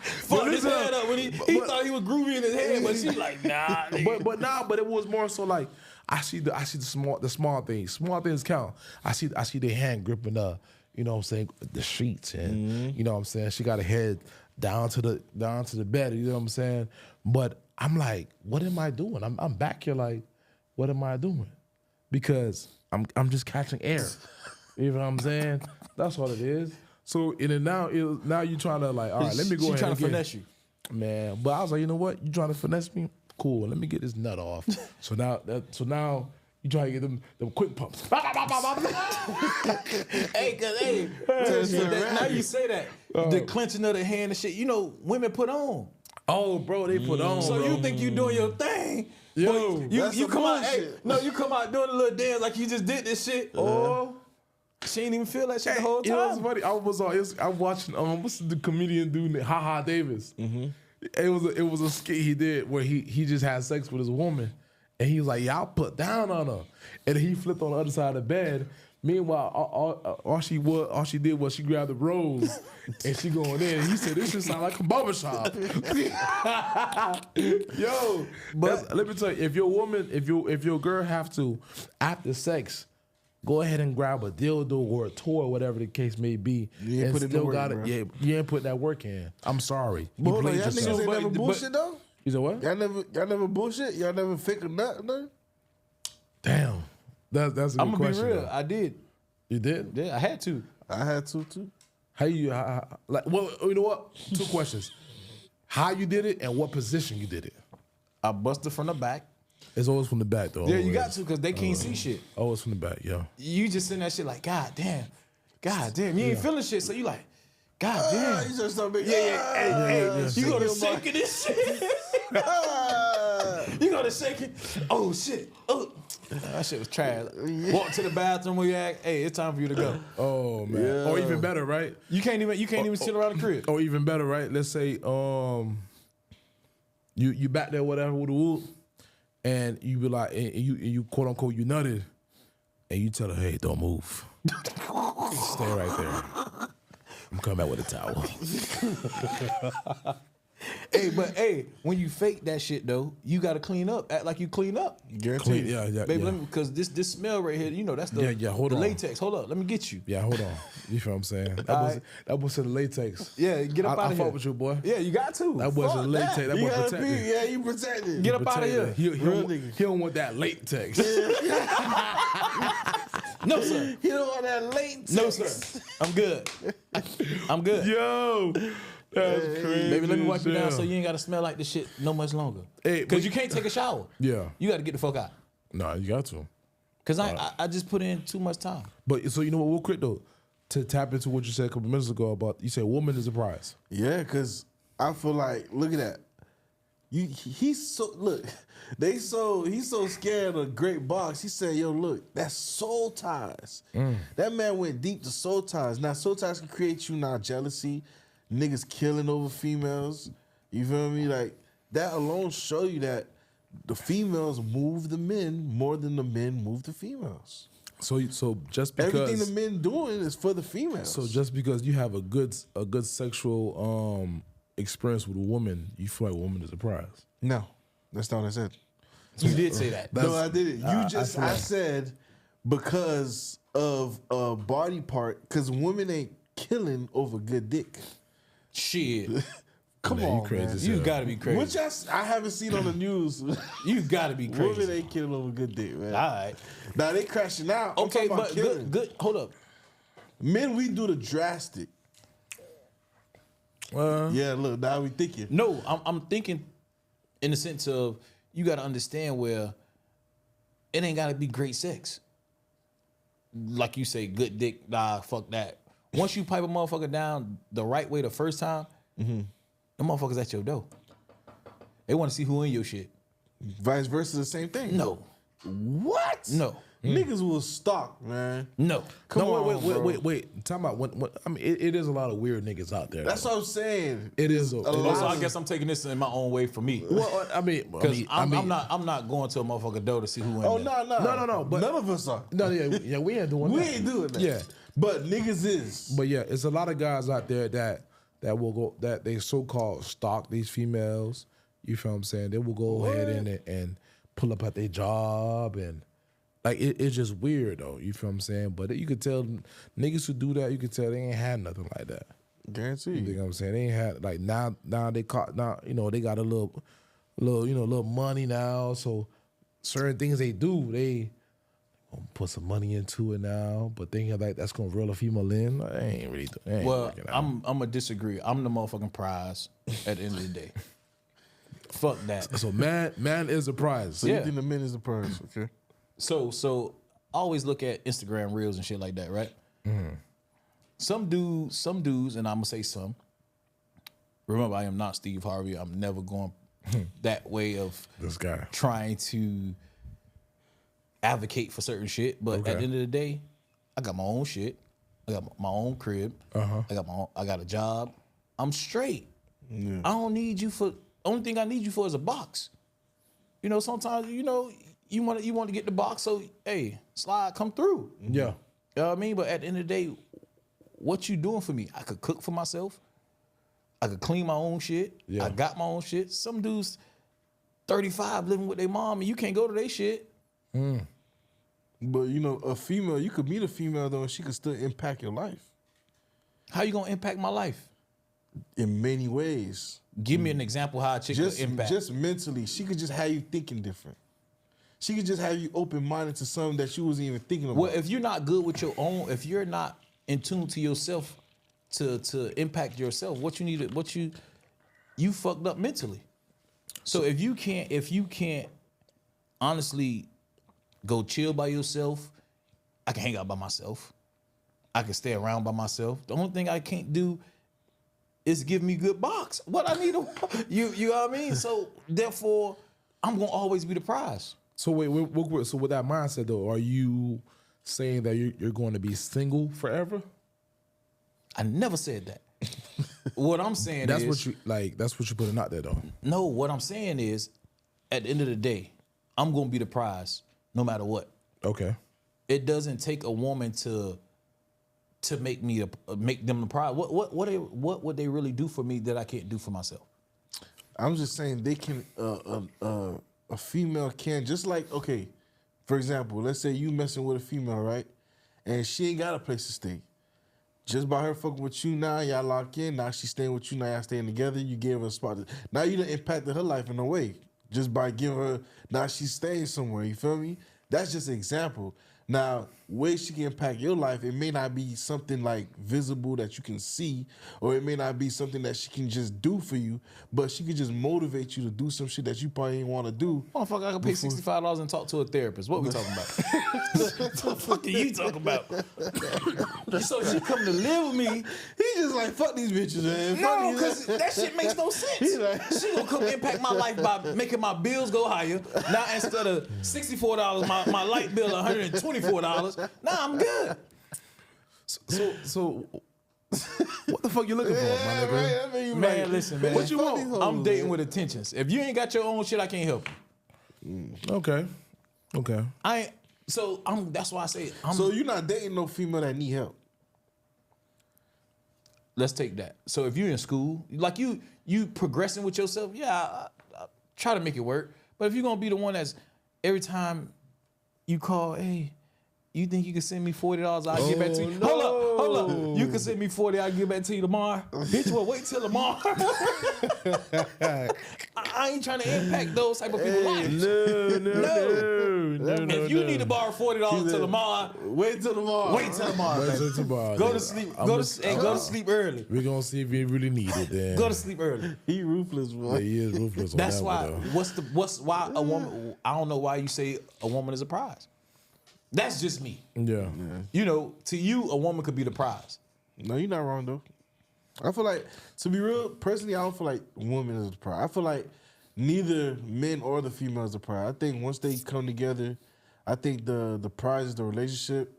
Fucked his head up when he thought he was groovy in his head, but she like, nah. nigga. but it was more so like I see the small things. Small things count. I see their hand gripping you know what I'm saying, the sheets and you know what I'm saying, she got her head down to the bed, you know what I'm saying? But I'm like, what am I doing? I'm back here like, what am I doing? Because I'm just catching air. You know what I'm saying? That's what it is. So now you trying to like, all right, let me go She ahead trying and to finesse you. Man, but I was like, you know what? You trying to finesse me? Cool. Let me get this nut off. So now you try to get them quick pumps. Hey, now you say that. The clenching of the hand and shit, you know, women put on. Oh, bro, they put on. So bro. you think you doing your thing. Yo, but that's you some come out, hey, bullshit. no, you come out doing a little dance like you just did this shit. Or she ain't even feel that shit the whole You know what's time. funny? I was watching what's the comedian dude named Ha Davis. Mm-hmm. It was a skit he did where he just had sex with his woman, and he was like, "Yeah, I'll put down on her," and he flipped on the other side of the bed. Meanwhile, all she did was she grabbed the rose and she going in. And he said, "This should sound like a barbershop." Yo, but let me tell you, if your girl have to after sex, go ahead and grab a dildo or a toy, whatever the case may be, You ain't and put in the still work, got it. bro. Yeah, you ain't putting that work in. I'm sorry. But hold on, played y'all yourself. niggas ain't But- never but- bullshit though? You said what? Y'all never bullshit? Y'all never fake a nut, no? Damn, that's a good I'm gonna be question. real. though. I did. You did? Yeah, I had to. I had to too. How you like? Well, you know what? 2 questions: how you did it and what position you did it. I busted from the back. It's always from the back though. Yeah, you always. got to because they can't see shit. Always from the back, yeah. You just send that shit like, God damn. You ain't feeling shit, so you like, God damn. You just start making You go to shaking this shit. You go to shaking. Oh shit. Oh. That shit was trash. Walk to the bathroom where you at. Hey, it's time for you to go. Oh man. Yeah. Or even better, right? You can't even sit around the crib. Or even better, right? Let's say you back there whatever with the whoop, and you be like, and you quote unquote you nutted, and you tell her, hey, don't move, stay right there. I'm coming back with a towel. But when you fake that shit though, you gotta clean up. Act like you clean up. Guaranteed. Yeah. Baby, because this smell right here, you know, that's the, hold the on. latex. Hold up, let me get you. Yeah, hold on. You feel what I'm saying? Alright. That was in the latex. Yeah, get up out I of here. fuck with you, boy. Yeah, you got to. That boy's in Fuck the latex. That You boy gotta protected. be, yeah, you protected. Get up out of here. He Real don't, niggas. he don't want that latex. No, sir. You don't want that late. No, sir. I'm good. I'm good. Yo, that's crazy. Baby, let me wipe you down as so hell. you ain't gotta smell like this shit no much longer. Hey, Because but- you can't take a shower. Yeah. You gotta get the fuck out. Nah, you got to. Because I just put in too much time. But so you know what? Real quick though, to tap into what you said a couple minutes ago about you said woman is a prize. Yeah, because I feel like, look at that. He's so, look, he's so scared of great box. He said, yo, look, that's soul ties. That man went deep to soul ties. Now, soul ties can create you now jealousy, niggas killing over females. You feel me? Like, that alone show you that the females move the men more than the men move the females. So just because Everything the men doing is for the females. so just because you have a good sexual experience with a woman, you feel like a woman is a prize. No, that's not what I said. You did say that. No, I didn't. I said because of a body part, because women ain't killing over good dick. Shit. Come Man, you on, crazy man. as You hell. gotta be crazy. Which I haven't seen on the news. You gotta be Women crazy. ain't killing over good dick, man. All right. Now they crashing out. I'm Okay, talking about but killing. good. Hold up. Men, we do the drastic. Yeah, look, now we thinking. No, I'm thinking in the sense of you got to understand where it ain't got to be great sex. Like you say, good dick, nah, fuck that. Once you pipe a motherfucker down the right way the first time, the motherfuckers at your door. They want to see who in your shit. Vice versa, the same thing. No, What? no, Niggas will stalk, man. no. Come no, on, bro. wait. Talking about when I mean, it is a lot of weird niggas out there. That's though. what I'm saying. It is. lot So I of- guess I'm taking this in my own way for me. Well, I mean, Because I'm not going to a motherfucker door to see who in Oh, there. no. but- None of us are. No, yeah, we ain't doing We that. ain't doing that. Yeah. But niggas is. But yeah, it's a lot of guys out there that will go that they so called stalk these females. You feel what I'm saying? They will go ahead and pull up at their job and like it's just weird though. You feel what I'm saying? But you could tell niggas who do that, you could tell they ain't had nothing like that. You Guaranteed. think what I'm saying? They ain't had like now they caught now they got a little money now. So certain things they do they gonna put some money into it now. But thinking like that's gonna reel a female in, I ain't really. Ain't Well, working out. I'm gonna disagree. I'm the motherfucking prize at the end of the day. Fuck that. So man is a prize. So Yeah. you think the men is the prize, okay? So I always look at Instagram reels and shit like that, right? Some dudes, and I'm gonna say some. Remember, I am not Steve Harvey. I'm never going that way of This guy. trying to advocate for certain shit. But at the end of the day, I got my own shit. I got my own crib. I got a job. I'm straight. I don't need you for. Only thing I need you for is a box. You know, sometimes you want to get the box. So hey, slide, come through. Yeah. You know what I mean? But at the end of the day, what you doing for me? I could cook for myself. I could clean my own shit. Yeah. I got my own shit. Some dudes 35 living with their mom and you can't go to their shit. But a female, you could meet a female though, and she could still impact your life How you gonna impact my life? in many ways. Give me an example how a chick could impact. Just mentally, she could just have you thinking different. She could just have you open minded to something that you wasn't even thinking about. Well, if you're not good with your own, if you're not in tune to yourself to impact yourself, you fucked up mentally. So if you can't honestly go chill by yourself, I can hang out by myself. I can stay around by myself. The only thing I can't do is give me good box. What I need, you know what I mean? So therefore, I'm gonna always be the prize. So wait, so with that mindset though, are you saying that you're going to be single forever? I never said that. What I'm saying That's is, what you like. That's what you're putting out there though. no, what I'm saying is, at the end of the day, I'm gonna be the prize no matter what. Okay. It doesn't take a woman to make me make them the prize. What would they really do for me that I can't do for myself? I'm just saying they can. A female can just like okay, for example, let's say you messing with a female, right? And she ain't got a place to stay. Just by her fucking with you now, y'all lock in. Now she's staying with you. Now y'all staying together. You gave her a spot. Now you done impacted her life in a way. Just by giving her, now she's staying somewhere. You feel me? That's just an example. Now, ways she can impact your life, it may not be something like visible that you can see, or it may not be something that she can just do for you, but she can just motivate you to do some shit that you probably ain't want to do. Motherfucker, I can pay $65 and talk to a therapist. What we talking about? What the fuck are you talking about? So she come to live with me. He just like, fuck these bitches, man. No, because that shit makes no sense. Like, She gonna come impact my life by making my bills go higher. Now instead of $64, my light bill $124. Nah, I'm good. So what the fuck you looking for, my nigga? right? I mean, Man, like, listen, man. What you want? these hoes, I'm dating man. with intentions. If you ain't got your own shit, I can't help you. Okay. I ain't. So that's why I say So you're not dating no female that need help. let's take that. So if you're in school, like you progressing with yourself, yeah, I try to make it work. But if you're gonna be the one that's every time you call, hey, you think you can send me $40? I'll give back to you. no. Hold up. You can send me 40. I'll give back to you tomorrow. Bitch, well, wait till tomorrow. I ain't trying to impact those type of people's lives. No. If you need to borrow $40 till tomorrow, Wait till tomorrow. wait till tomorrow. Wait baby. till tomorrow. Go nigga. to sleep. I'm Go just- to sleep early. We're gonna see if you really need it then. Go to sleep early. He ruthless, boy. Yeah, he is ruthless on That's that why. one, though. What's why a woman? I don't know why you say a woman is a prize. That's just me. Yeah. You know, to you, a woman could be the prize. No, you're not wrong though. I feel like, to be real, personally, I don't feel like women is the prize. I feel like neither men or the female is the prize. I think once they come together, I think the prize is the relationship,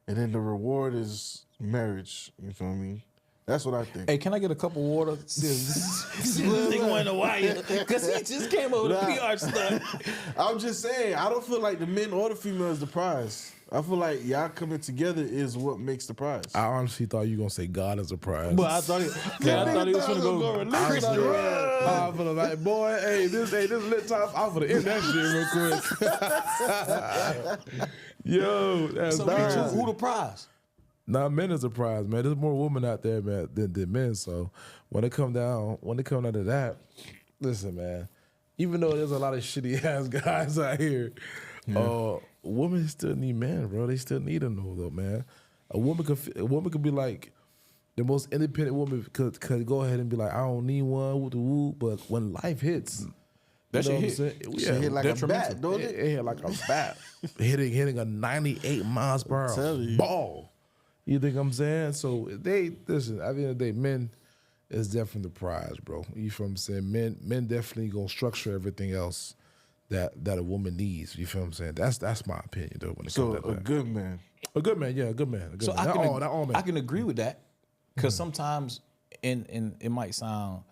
and then the reward is marriage. You feel me? That's what I think. Hey, can I get a cup of water? See this nigga went a wire because he just came over with PR stuff. I'm just saying, I don't feel like the men or the female is the prize. I feel like y'all coming together is what makes the prize. I honestly thought you were gonna say God is a prize. But I thought he was gonna go religious. I feel like, boy, hey, this lit time. I'm gonna end that shit real quick. Yo, that's So, bad. Meech, who the prize? Nah, men is a prize, man. There's more women out there, man, than men. So when it come down to that, listen, man. Even though there's a lot of shitty ass guys out here, women still need men, bro. They still need them, though, man. A woman could be like the most independent woman could go ahead and be like, I don't need one, woo woo. But when life hits, That you know shit what I'm hit. saying? Shit hit like a detrimental. bat, don't It it? hit like a bat, hitting a 98 miles per tell hour you. ball. You think I'm saying? So they listen. At the end of the day, men is definitely the prize, bro. You feel what I'm saying? Men definitely gonna structure everything else that a woman needs. You feel what I'm saying? That's my opinion, though. When it So comes to a that. good man. A good man, yeah, a good man. A good So man. Not all men. I can agree with that because sometimes, and it might sound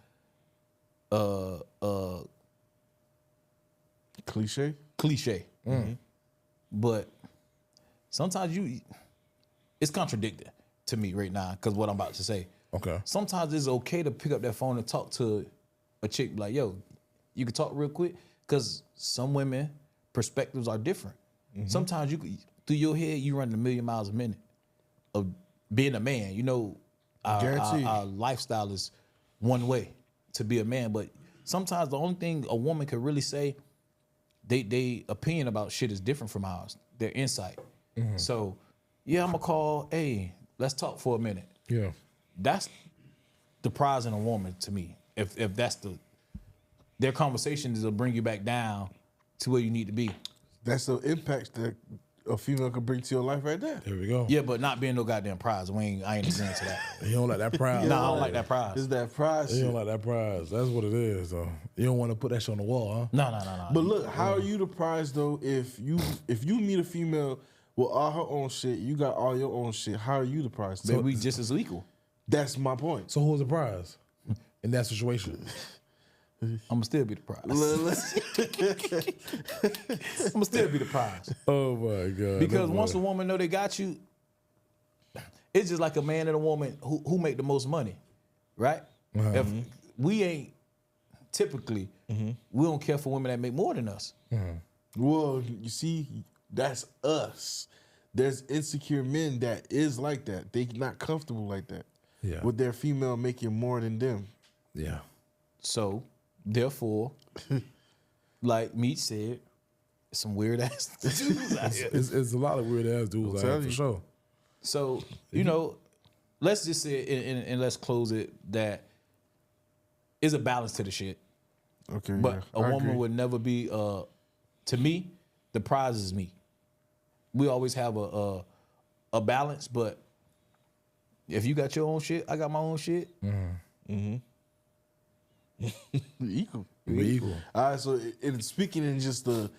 Cliche. cliche, but sometimes it's contradicting to me right now because what I'm about to say. Okay. Sometimes it's okay to pick up that phone and talk to a chick like, yo, you can talk real quick because some women perspectives are different. Sometimes you could, through your head you run a million miles a minute of being a man. You know, Guaranteed. our lifestyle is one way to be a man, but sometimes the only thing a woman could really say, they opinion about shit is different from ours. Their insight. So yeah, I'm gonna call. Hey, let's talk for a minute. Yeah. That's the prize in a woman to me. If that's their conversations will bring you back down to where you need to be. That's the impact that a female can bring to your life right there. There we go. Yeah, but not being no goddamn prize. I ain't agreeing to that. You don't like that prize. Nah, I don't like that prize. It's that prize You shit. don't like that prize. That's what it is, though. You don't want to put that shit on the wall, huh? No. But look, how are you the prize though? If you meet a female with all her own shit, you got all your own shit. How are you the prize? Maybe we just as equal. That's my point. So who's the prize in that situation? I'ma still be the prize. I'ma still be the prize. Oh my god! Because once a woman know they got you, it's just like a man and a woman who make the most money, right? If we ain't typically, we don't care for women that make more than us. Well, you see, that's us. There's insecure men that is like that. They not comfortable like that. Yeah. With their female making more than them. Yeah. So, therefore, like Meech said, some weird ass dudes out here. It's a lot of weird ass dudes out here for sure. So, you know, let's just say and let's close it that is a balance to the shit. Okay. But yeah, a I woman agree. would never be to me, the prize is me. We always have a balance, but if you got your own shit, I got my own shit. equal. We equal. All right, so speaking in just the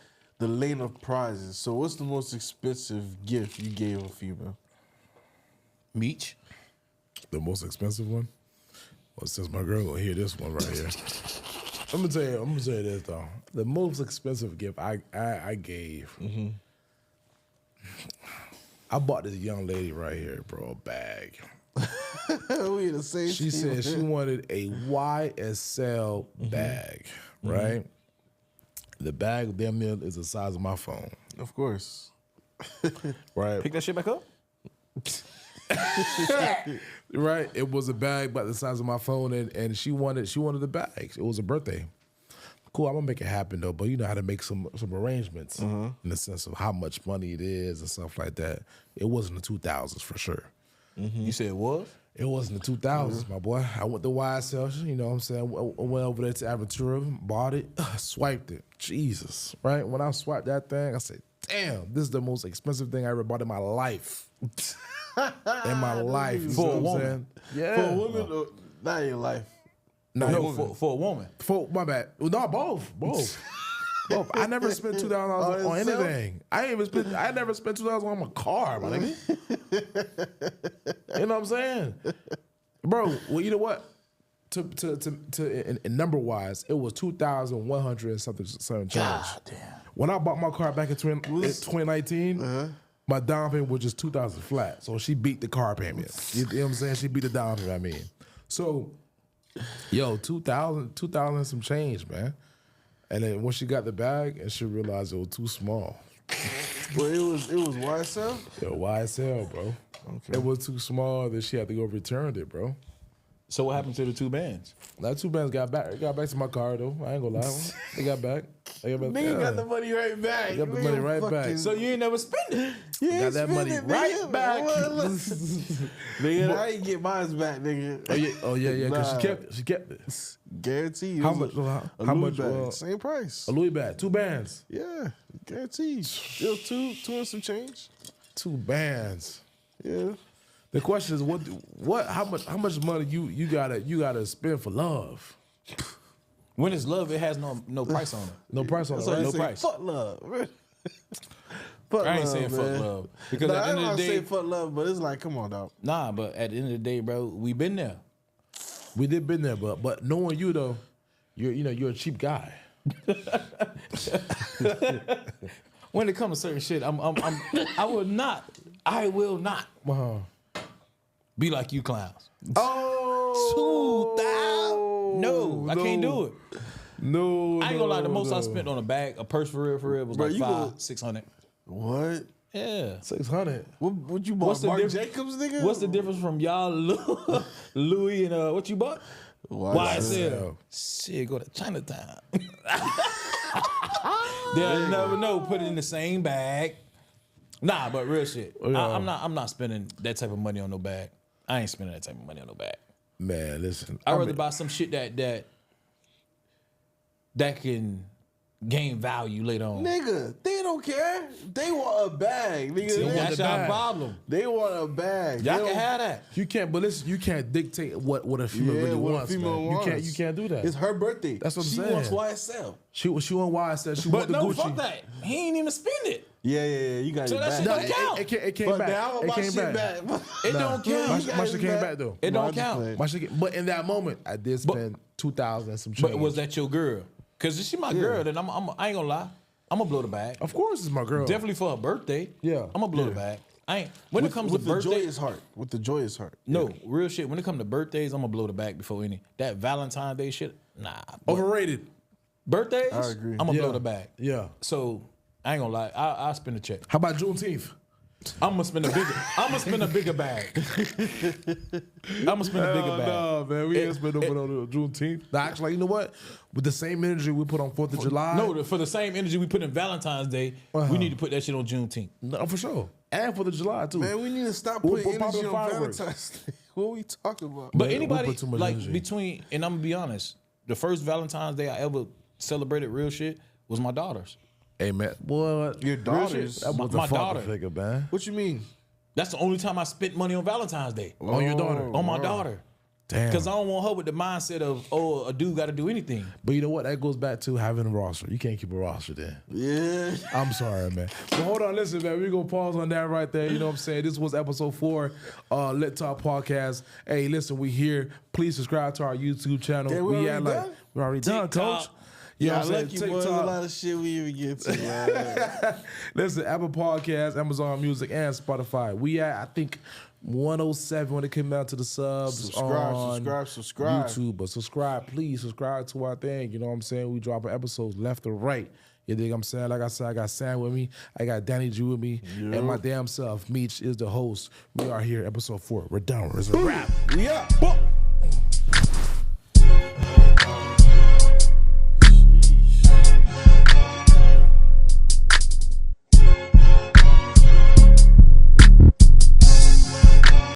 lane of prizes, so what's the most expensive gift you gave a female? Meech. The most expensive one? Well, since my girl gonna hear this one right here. I'm gonna tell you this though. The most expensive gift I gave. I bought this young lady right here, bro, a bag. We the same. She said she wanted a YSL bag, right? The bag damn near is the size of my phone, Of course. right? Pick that shit back up. Right? It was a bag about the size of my phone, and she wanted the bag. It was a birthday. Cool, I'm gonna make it happen though, but you know how to make some arrangements in the sense of how much money it is and stuff like that. It wasn't the 2000s for sure. You said it was? It wasn't the 2000s, my boy. I went to YSL, you know what I'm saying? I went over there to Aventura, bought it, swiped it. Jesus, right? When I swiped that thing, I said, damn, this is the most expensive thing I ever bought in my life. In my life. You For know a what I'm woman. saying? Yeah. For a woman, not in your life. No, for a woman. My bad. No, both. Both. I never spent $2,000 on itself? anything. I never spent $2,000 on my car, my nigga. You know what I'm saying? Bro, well, you know what? In number wise, it was 2,100 and something change. God damn. When I bought my car back in 2019, my down payment was just 2,000 flat. So she beat the car payment. You know what I'm saying? She beat the down payment, I mean. So, yo, 2,000 and some change, man. And then when she got the bag, and she realized it was too small. Well, it was YSL. Yo, YSL, bro. Okay. It was too small that she had to go return it, bro. So what happened to the two bands? That two bands got back. It got back to my car though. I ain't gonna lie. They got back. Nigga got the money right back. Got the money right back. So you ain't never spend it. You got ain't that money spend it, right nigga. back. Well, nigga, I ain't get mine back, nigga. Oh yeah. Cause Nah. she kept it. Guarantee. How It was much? a How Louis much? bag. Same price. A Louis bag. Two bands. Yeah, guarantee. It was two and some change. Two bands. Yeah. The question is, how much money you gotta spend for love? When it's love, it has no price on it. No price on it, So right? you No say, price. fuck love. Fuck I ain't love, saying fuck man. love. Because at the I end don't of the say day, fuck love, but it's like, come on, dog. nah, but at the end of the day, bro, we been there. We did been there, but knowing you though, you're a cheap guy. When it comes to certain shit, I will not be like you clowns. Oh, 2,000? No, I can't do it. No, I ain't gonna lie. The most I spent on a bag, a purse for real, was Bro, like you $500-600. What? Yeah. 600. What you bought? What's the Marc difference? Jacobs, nigga? What's the difference from y'all, Louis, and what you bought? YSL. Shit, go to Chinatown. They'll never know. Put it in the same bag. Nah, but real shit. Yeah. I'm not spending that type of money on no bag. I ain't spending that type of money on no bag. Man, listen. I'd rather buy some shit that can gain value later on. Nigga, they don't care. They want a bag, nigga. See, They, that's the y'all bag. problem. they want a bag. Y'all They can don't- have that. You can't, but listen, you can't dictate what a female Yeah, really what a wants. female Man. wants. You can't do that. It's her birthday. That's what I'm she saying. wants YSL. She want YSL. She But want the no, Gucci. fuck that. He ain't even spend it. Yeah. You got So your that bag. shit don't count. It came But back. now It my came shit back. back. It don't count. My shit came back though. It No, I don't just count. played. My shit, but in that moment, I did spend 2,000 and some change. But was that your girl? Cause if she my girl, then I ain't gonna lie. I'm gonna blow the bag. Of course, it's my girl. Definitely for her birthday. Yeah. I'm gonna blow the bag. I ain't. When it comes to with the birthdays, joyous heart. With the joyous heart. no, real shit. When it comes to birthdays, I'm gonna blow the bag before any. That Valentine's Day shit, nah. But Overrated. birthdays, I agree. I'm gonna Yeah. blow the bag. Yeah. So I ain't gonna lie. I'll spend a check. How about Juneteenth? I'm gonna spend a bigger. I'm gonna spend a bigger bag. I'm gonna spend a bigger bag. No, man, we ain't spend no money on Juneteenth. Nah, actually, you know what? With the same energy we put on 4th of July. No, for the same energy we put in Valentine's Day, we need to put that shit on Juneteenth. No, for sure. And 4th of July, too. Man, we need to stop We'll putting put energy popping on fireworks. Valentine's Day. What are we talking about? But We anybody put too much like energy. between, and I'm gonna be honest, the first Valentine's Day I ever celebrated real shit was my daughter's. Hey, man. Boy, Your daughters. that was my a daughter. father figure, man. What you mean? That's the only time I spent money on Valentine's Day. On your daughter. On my daughter. Damn. Because I don't want her with the mindset of, oh, a dude got to do anything. But you know what? That goes back to having a roster. You can't keep a roster then. Yeah. I'm sorry, man. But hold on, listen, man. We're going to pause on that right there. You know what I'm saying? This was episode 4, Lit Talk Podcast. Hey, listen, we here. Please subscribe to our YouTube channel. Yeah, we already done? We're already done, TikTok. coach. You know Yeah, what I'm saying? lucky boy. There's a lot of shit we even get to. Man. Listen, Apple Podcasts, Amazon Music, and Spotify. We at, I think, 107 when it came down to the subs. Subscribe, on subscribe. YouTube. But subscribe, please subscribe to our thing. You know what I'm saying? We dropping episodes left or right. You dig what I'm saying? Like I said, I got Sam with me. I got Danny G with me. And my damn self, Meech, is the host. We are here, episode 4. We're done. It's a wrap. We up.